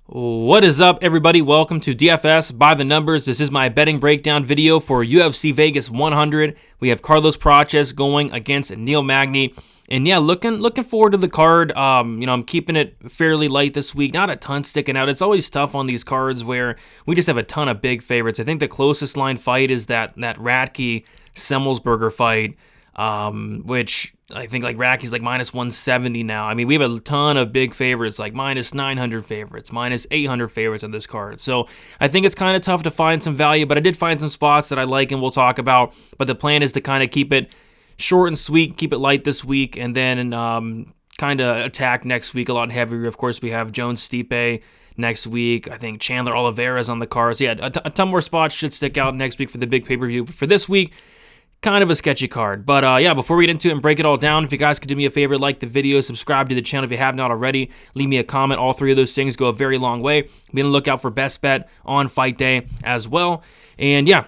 What is up, everybody? Welcome to DFS by the numbers. This is my betting breakdown video for UFC Vegas 100. We have Carlos Prates going against Neil Magny. And yeah, looking forward to the card. I'm keeping it fairly light this week. Not a ton sticking out. It's always tough on these cards where we just have a ton of big favorites. I think the closest line fight is that Radke Semmelsberger fight, which I think like Ratke's like minus 170 now. I mean, we have a ton of big favorites, like minus 900 favorites, minus 800 favorites on this card. So I think it's kind of tough to find some value, but I did find some spots that I like and we'll talk about. But the plan is to kind of keep it short and sweet, keep it light this week, and then kind of attack next week a lot heavier. Of course, we have Jones-Stipe next week. I think Chandler Oliveira's on the cards. Yeah, a ton more spots should stick out next week for the big pay-per-view. But for this week, kind of a sketchy card. But yeah, before we get into it and break it all down, if you guys could do me a favor, like the video, subscribe to the channel if you have not already, leave me a comment. All three of those things go a very long way. Be on the lookout for best bet on fight day as well. And yeah,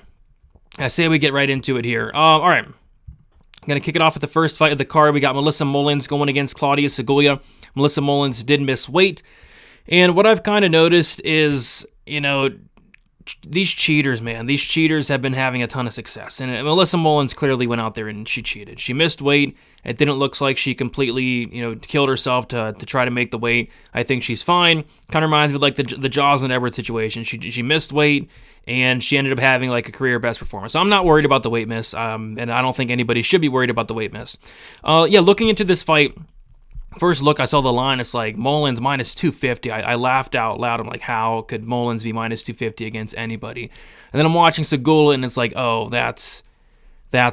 I say we get right into it here. All right. I'm going to kick it off with the first fight of the card. We got Melissa Mullins going against Claudia Segula. Melissa Mullins did miss weight. And what I've kind of noticed is, these cheaters, man, these cheaters have been having a ton of success. And Melissa Mullins clearly went out there and she cheated. She missed weight. It didn't look like she completely, killed herself to try to make the weight. I think she's fine. Kind of reminds me of like the Jaws and Everett situation. She missed weight and she ended up having like a career best performance. So I'm not worried about the weight miss. And I don't think anybody should be worried about the weight miss. Looking into this fight, first look, I saw the line. It's like Mullins minus 250. I laughed out loud. I'm like, how could Mullins be minus 250 against anybody? And then I'm watching Segula, and it's like, oh, that's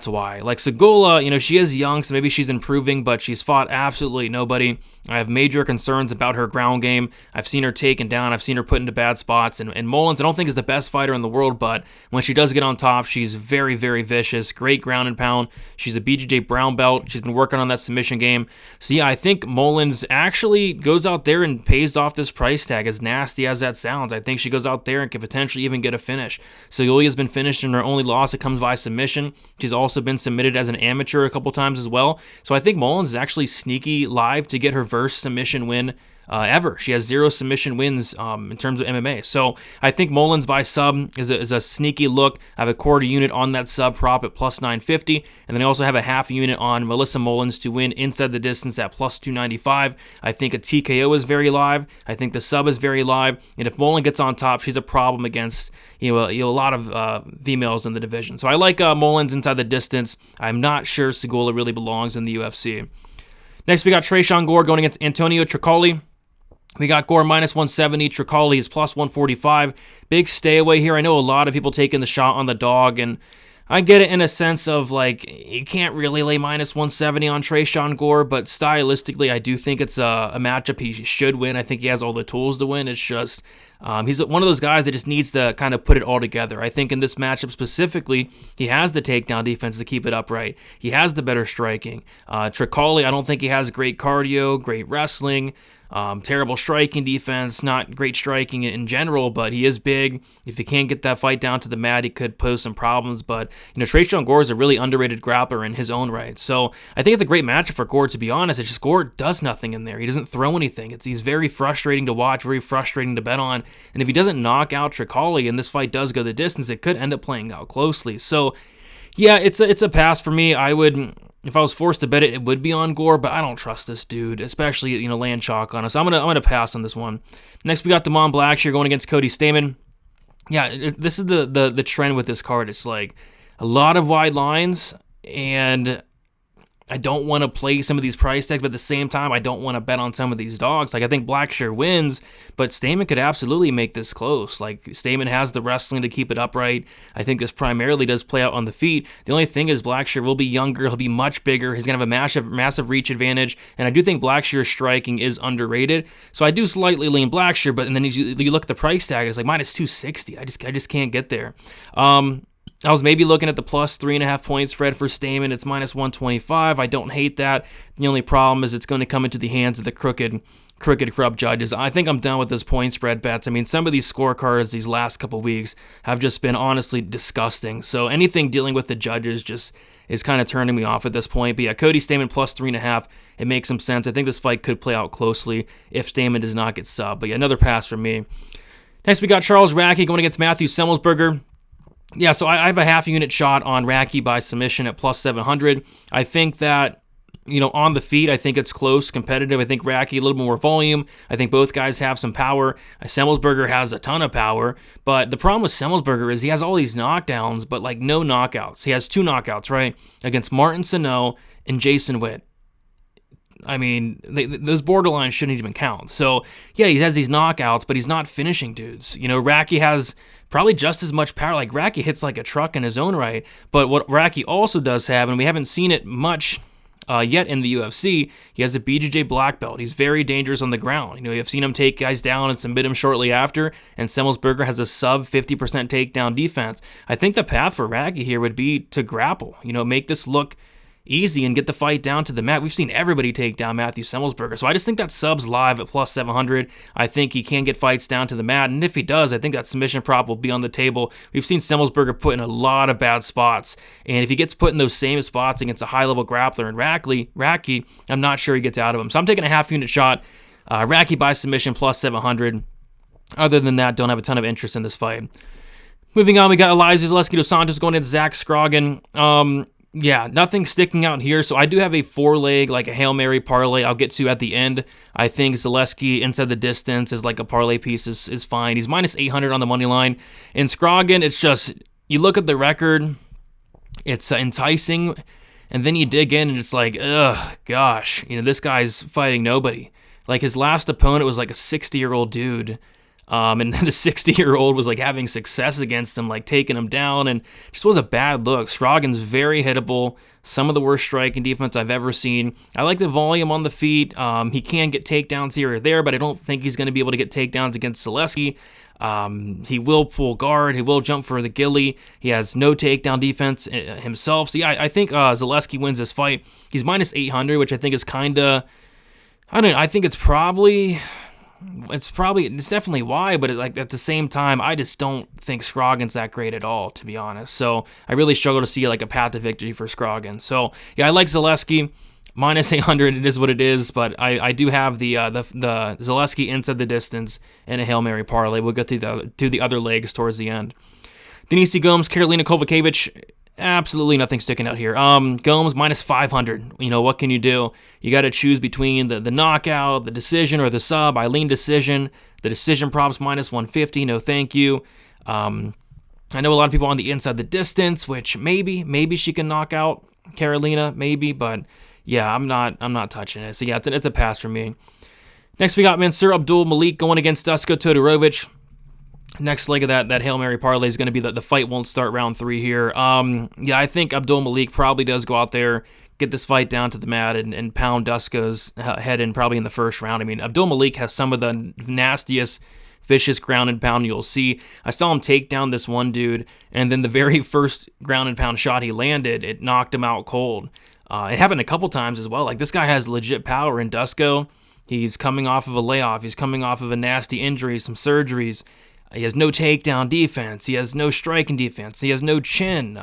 why. Like Segula, she is young, so maybe she's improving, but she's fought absolutely nobody. I have major concerns about her ground game. I've seen her taken down. I've seen her put into bad spots. And Mullins, I don't think is the best fighter in the world, but when she does get on top, she's very, very vicious. Great ground and pound. She's a BJJ brown belt. She's been working on that submission game. So yeah, I think Mullins actually goes out there and pays off this price tag, as nasty as that sounds. I think she goes out there and can potentially even get a finish. Segula's been finished in her only loss. It comes by submission. She's also been submitted as an amateur a couple times as well. So I think Mullins is actually sneaky live to get her first submission win ever. She has 0 submission wins in terms of MMA. So I think Mullins by sub is a sneaky look. I have a quarter unit on that sub prop at plus 950. And then I also have a half unit on Melissa Mullins to win inside the distance at plus 295. I think a TKO is very live. I think the sub is very live. And if Mullins gets on top, she's a problem against a lot of females in the division. So I like Mullins inside the distance. I'm not sure Segula really belongs in the UFC. Next, we got Tresean Gore going against Antonio Tricoli. We got Gore minus 170. Tricoli is plus 145. Big stay away here. I know a lot of people taking the shot on the dog, and I get it in a sense of like you can't really lay minus 170 on Tresean Gore, but stylistically, I do think it's a matchup he should win. I think he has all the tools to win. It's just he's one of those guys that just needs to kind of put it all together. I think in this matchup specifically, he has the takedown defense to keep it upright. He has the better striking. Tricoli, I don't think he has great cardio, great wrestling. Terrible striking defense, not great striking in general, but he is big. If he can't get that fight down to the mat, he could pose some problems. But, Tresean Gore is a really underrated grappler in his own right. So I think it's a great matchup for Gore, to be honest. It's just Gore does nothing in there. He doesn't throw anything. He's very frustrating to watch, very frustrating to bet on. And if he doesn't knock out Tricoli and this fight does go the distance, it could end up playing out closely. So yeah, it's a pass for me. I would, if I was forced to bet it, it would be on Gore, but I don't trust this dude, especially, laying chalk on us. So I'm gonna pass on this one. Next, we got Damon Blackshear going against Cody Stamann. Yeah, this is the trend with this card. It's like a lot of wide lines, and I don't want to play some of these price tags, but at the same time, I don't want to bet on some of these dogs. Like, I think Blackshear wins, but Stamann could absolutely make this close. Like, Stamann has the wrestling to keep it upright. I think this primarily does play out on the feet. The only thing is Blackshear will be younger. He'll be much bigger. He's going to have a massive reach advantage, and I do think Blackshear's striking is underrated. So I do slightly lean Blackshear, but and then you look at the price tag, it's like minus 260. I just can't get there. I was maybe looking at the plus 3.5 point spread for Stamann. It's minus 125. I don't hate that. The only problem is it's going to come into the hands of the crooked, corrupt judges. I think I'm done with this point spread bets. I mean, some of these scorecards these last couple weeks have just been honestly disgusting. So anything dealing with the judges just is kind of turning me off at this point. But yeah, Cody Stamann plus 3.5. It makes some sense. I think this fight could play out closely if Stamann does not get subbed. But yeah, another pass from me. Next, we got Charles Radtke going against Matthew Semelsberger. Yeah, so I have a half unit shot on Radtke by submission at plus 700. I think that, on the feet, I think it's close, competitive. I think Radtke a little bit more volume. I think both guys have some power. Semelsberger has a ton of power, but the problem with Semelsberger is he has all these knockdowns, but like no knockouts. He has 2 knockouts, right? Against Martin Sano and Jason Witt. I mean, those borderlines shouldn't even count. So, yeah, he has these knockouts, but he's not finishing dudes. Radtke has probably just as much power. Like, Radtke hits like a truck in his own right. But what Radtke also does have, and we haven't seen it much yet in the UFC, he has a BJJ black belt. He's very dangerous on the ground. You've seen him take guys down and submit him shortly after, and Semelsberger has a sub 50% takedown defense. I think the path for Radtke here would be to grapple, make this look easy and get the fight down to the mat. We've seen everybody take down Matthew Semelsberger, so I just think that sub's live at plus 700. I think he can get fights down to the mat, and if he does, I think that submission prop will be on the table. We've seen Semelsberger put in a lot of bad spots, and if he gets put in those same spots against a high-level grappler and Radtke, I'm not sure he gets out of him. So I'm taking a half unit shot. Radtke by submission plus 700. Other than that, don't have a ton of interest in this fight. Moving on, we got Elizeu Zaleski dos Santos going into Zach Scroggin. Yeah, nothing sticking out here. So I do have a 4-leg, like a Hail Mary parlay I'll get to at the end. I think Zaleski inside the distance is like a parlay piece is fine. He's minus 800 on the money line. In Scroggin, it's just, you look at the record, it's enticing, and then you dig in and it's like, ugh, gosh, this guy's fighting nobody. Like his last opponent was like a 60-year-old dude. And the 60-year-old was like having success against him, like taking him down, and just was a bad look. Scroggin's very hittable, some of the worst striking defense I've ever seen. I like the volume on the feet. He can get takedowns here or there, but I don't think he's going to be able to get takedowns against Zaleski. He will pull guard. He will jump for the ghillie. He has no takedown defense himself. So yeah, I think Zaleski wins this fight. He's minus 800, which I think is kind of, I don't know, I think it's definitely why, but at the same time, I just don't think Scroggin's that great at all, to be honest. So I really struggle to see like a path to victory for Scroggin. So yeah, I like Zaleski. Minus 800, it is what it is, but I do have the Zaleski inside the distance and a Hail Mary parlay. We'll get to the other legs towards the end. Denise Gomes, Karolina Kovacevic, absolutely nothing sticking out here. Gomes minus 500. What can you do? You got to choose between the knockout, the decision, or the sub. I lean decision. The decision props minus 150. No, thank you. I know a lot of people on the inside the distance, which maybe she can knock out Karolina, maybe, but yeah, I'm not touching it. So yeah, it's a pass for me. Next, we got Mansour Abdul Malik going against Dusko Todorovic. Next leg of that Hail Mary parlay is going to be the fight won't start round 3 here. Yeah, I think Abdul Malik probably does go out there, get this fight down to the mat, and pound Dusko's head in probably in the first round. I mean, Abdul Malik has some of the nastiest, vicious ground and pound you'll see. I saw him take down this one dude, and then the very first ground and pound shot he landed, it knocked him out cold. It happened a couple times as well. Like, this guy has legit power in Dusko. He's coming off of a layoff. He's coming off of a nasty injury, some surgeries. He has no takedown defense. He has no striking defense. He has no chin.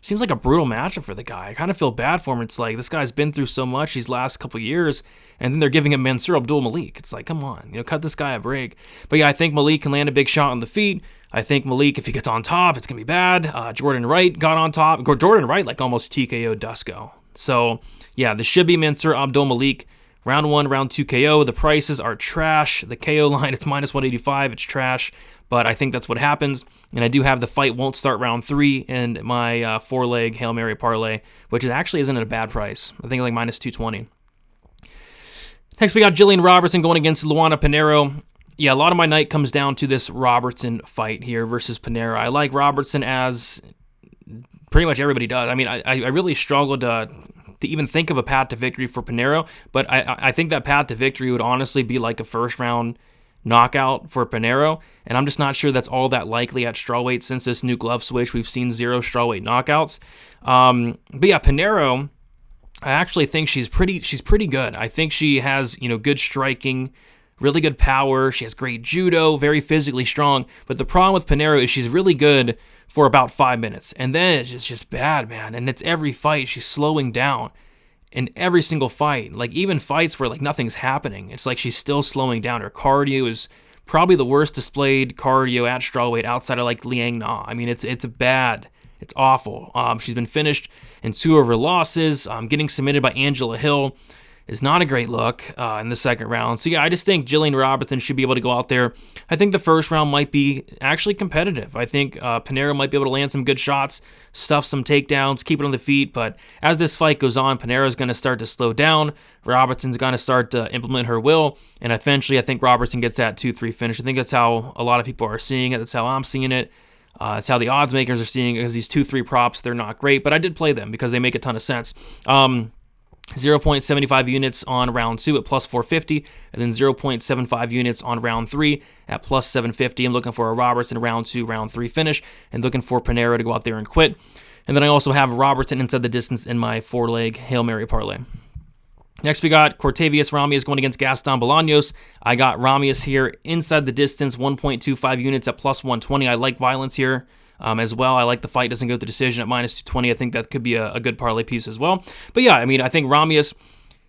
Seems like a brutal matchup for the guy. I kind of feel bad for him. It's like, this guy's been through so much these last couple years, and then they're giving him Mansour Abdul Malik. It's like, come on, cut this guy a break. But yeah, I think Malik can land a big shot on the feet. I think Malik, if he gets on top, it's going to be bad. Jordan Wright got on top. Jordan Wright like almost TKO Dusko. So yeah, this should be Mansour Abdul Malik. Round 1, round 2 KO. The prices are trash. The KO line, it's minus 185. It's trash, but I think that's what happens. And I do have the fight won't start round 3 in my 4-leg Hail Mary parlay, which actually isn't at a bad price. I think like minus 220. Next, we got Jillian Robertson going against Luana Pinheiro. Yeah, a lot of my night comes down to this Robertson fight here versus Pinheiro. I like Robertson as pretty much everybody does. I mean, I really struggled to even think of a path to victory for Pinheiro, but I think that path to victory would honestly be like a first-round knockout for Pinheiro, and I'm just not sure that's all that likely at strawweight since this new glove switch. We've seen 0 strawweight knockouts. But yeah, Pinheiro, I actually think she's pretty good. I think she has, good striking, really good power. She has great judo, very physically strong. But the problem with Pinheiro is she's really good for about 5 minutes. And then it's just bad, man. And it's every fight she's slowing down. In every single fight, like even fights where like nothing's happening, it's like she's still slowing down. Her cardio is probably the worst displayed cardio at strawweight outside of like Liang Na. I mean, it's bad. It's awful. She's been finished in 2 of her losses. Getting submitted by Angela Hill is not a great look in the second round. So yeah, I just think Jillian Robertson should be able to go out there. I think the first round might be actually competitive. I think Pinheiro might be able to land some good shots, stuff some takedowns, keep it on the feet. But as this fight goes on, Pinheiro's going to start to slow down. Robertson's going to start to implement her will. And eventually, I think Robertson gets that 2-3 finish. I think that's how a lot of people are seeing it. That's how I'm seeing it. It's how the odds makers are seeing it, because these 2-3 props, they're not great. But I did play them because they make a ton of sense. 0.75 units on round 2 at plus 450, and then 0.75 units on round 3 at plus 750. I'm looking for a Robertson round 2, round 3 finish, and looking for Pinheiro to go out there and quit. And then I also have Robertson inside the distance in my 4-leg Hail Mary parlay. Next, we got Cortavius Ramius going against Gaston Bolaños. I got Ramius here inside the distance, 1.25 units at plus 120. I like violence here. As well. I like the fight doesn't go to decision at minus 220. I think that could be a good parlay piece as well. But yeah, I mean, I think Ramius,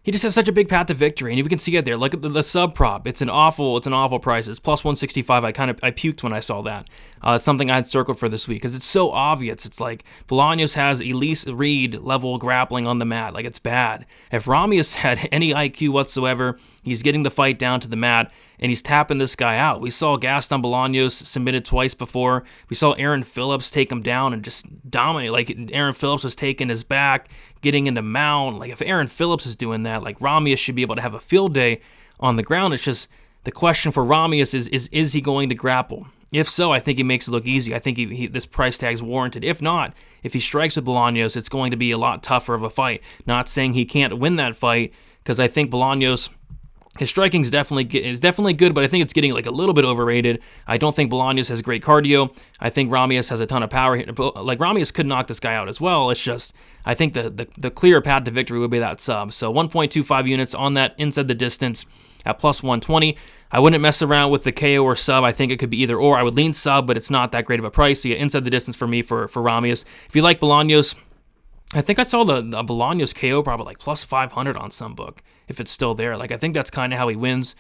he just has such a big path to victory, and you can see it there. Look at the sub prop. It's an awful price. It's plus 165. I puked when I saw that. It's something I had circled for this week because it's so obvious. It's like Bolaños has Elise Reed level grappling on the mat. Like, it's bad. If Ramius had any IQ whatsoever, he's getting the fight down to the mat, and he's tapping this guy out. We saw Gaston Bolaños submitted twice before. We saw Aaron Phillips take him down and just dominate. Like, Aaron Phillips was taking his back, getting into mount. Like, if Aaron Phillips is doing that, like, Ramius should be able to have a field day on the ground. It's just the question for Ramius is he going to grapple? If so, I think he makes it look easy. I think this price tag is warranted. If not, if he strikes with Bolaños, it's going to be a lot tougher of a fight. Not saying he can't win that fight, because I think Bolaños, his striking is definitely good, but I think it's getting like a little bit overrated. I don't think Bolaños has great cardio. I think Ramius has a ton of power. Like, Ramius could knock this guy out as well. It's just, I think the clear path to victory would be that sub. So 1.25 units on that inside the distance at plus 120. I wouldn't mess around with the KO or sub. I think it could be either or. I would lean sub, but it's not that great of a price. So yeah, inside the distance for me for Ramius. If you like Bolaños, I think I saw the Bolaños KO probably like plus 500 on some book, if it's still there. Like, I think that's kind of how he wins.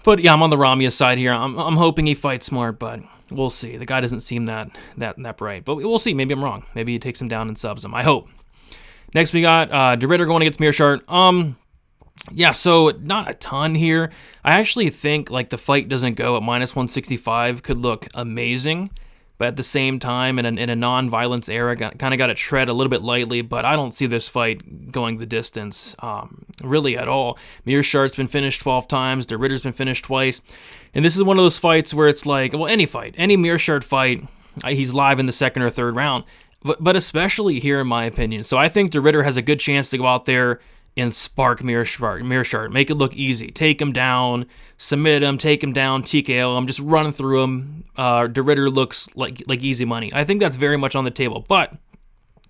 But yeah, I'm on the Ramius side here. I'm hoping he fights smart, but we'll see. The guy doesn't seem that bright. But we'll see. Maybe I'm wrong. Maybe he takes him down and subs him. I hope. Next, we got De Ridder going against Meerschaert. Yeah, so not a ton here. I actually think like the fight doesn't go at minus 165 could look amazing. But at the same time, in a non-violence era, kind of got to tread a little bit lightly, but I don't see this fight going the distance really at all. Meerschaert's been finished 12 times, De Ridder's been finished twice, and this is one of those fights where it's like, well, any fight, any Meerschaert fight, he's live in the second or third round, but especially here in my opinion. So I think De Ridder has a good chance to go out there and spark Meerschaert, make it look easy, take him down, submit him, take him down, TKO him, just running through him. De Ridder looks like easy money. I think that's very much on the table. But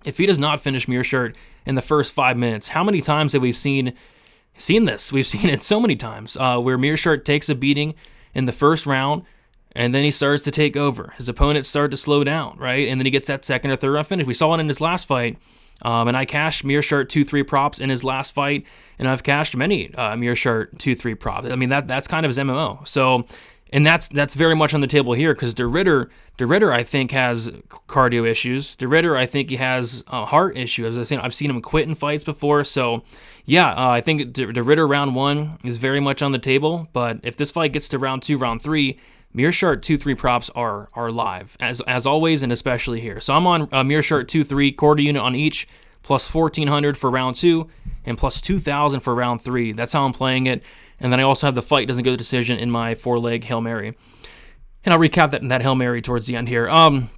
if he does not finish Meerschaert in the first 5 minutes, how many times have we seen this? We've seen it so many times where Meerschaert takes a beating in the first round, and then he starts to take over. His opponents start to slow down, right? And then he gets that second or third round finish. We saw it in his last fight. And I cashed Meerschaert 2-3 props in his last fight, and I've cashed many Meerschaert 2-3 props. I mean, that's kind of his MMO. So, and that's very much on the table here, because De Ridder, I think, has cardio issues. De Ridder, I think he has heart issues. As I've seen him quit in fights before. So, yeah, I think De Ridder round 1 is very much on the table. But if this fight gets to round 2, round 3, Meerschaert 2-3 props are live, as always, and especially here. So I'm on Meerschaert 2-3, quarter unit on each, plus 1,400 for round 2, and plus 2,000 for round 3. That's how I'm playing it. And then I also have the fight doesn't go to decision in my 4-leg Hail Mary. And I'll recap that Hail Mary towards the end here. And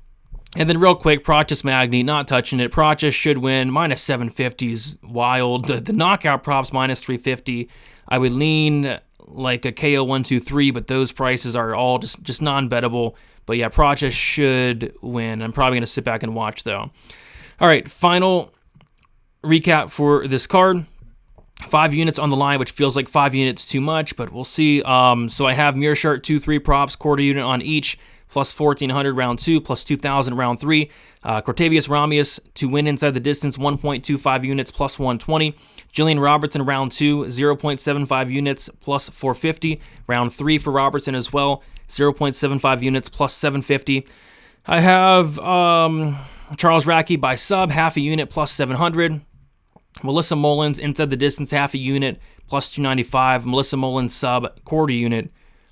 then real quick, Prochus Magny, not touching it. Prochus should win, minus 750 is wild. The knockout props, minus 350. I would lean like a KO 1-2-3, but those prices are all just non-bettable. But yeah, Prochus should win. I'm probably going to sit back and watch, though. All right, final recap for this card. 5 units on the line, which feels like 5 units too much, but we'll see. So I have Meerschaert 2-3 props, quarter unit on each, plus 1,400 round 2, plus 2,000 round 3. Cortavius Ramius to win inside the distance, 1.25 units, plus 120. Jillian Robertson round 2, 0.75 units, plus 450. Round 3 for Robertson as well, 0.75 units, plus 750. I have Charles Racky by sub, half a unit, plus 700. Melissa Mullins inside the distance, half a unit, plus 295. Melissa Mullins sub, quarter unit,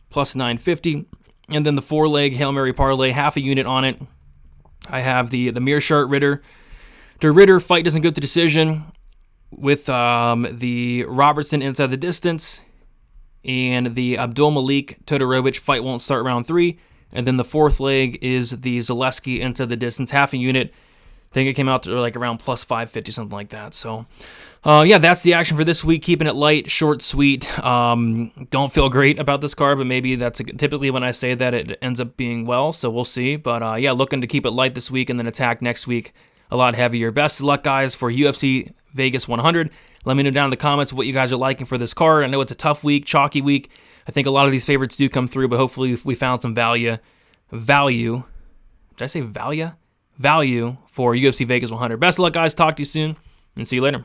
plus 950. And then the 4-leg Hail Mary parlay, half a unit on it. I have the Meerschaert Ritter. The Ritter fight doesn't go to decision with the Robertson inside the distance, and the Abdul Malik Todorovic fight won't start round 3. And then the 4th leg is the Zaleski inside the distance, half a unit. I think it came out to like around plus 550, something like that. So, yeah, that's the action for this week. Keeping it light, short, sweet. Don't feel great about this card, but maybe that's typically when I say that it ends up being well. So we'll see. But yeah, looking to keep it light this week and then attack next week a lot heavier. Best of luck, guys, for UFC Vegas 100. Let me know down in the comments what you guys are liking for this card. I know it's a tough week, chalky week. I think a lot of these favorites do come through, but hopefully we found some value. Did I say value? Value for UFC Vegas 100. Best of luck, guys. Talk to you soon, and see you later.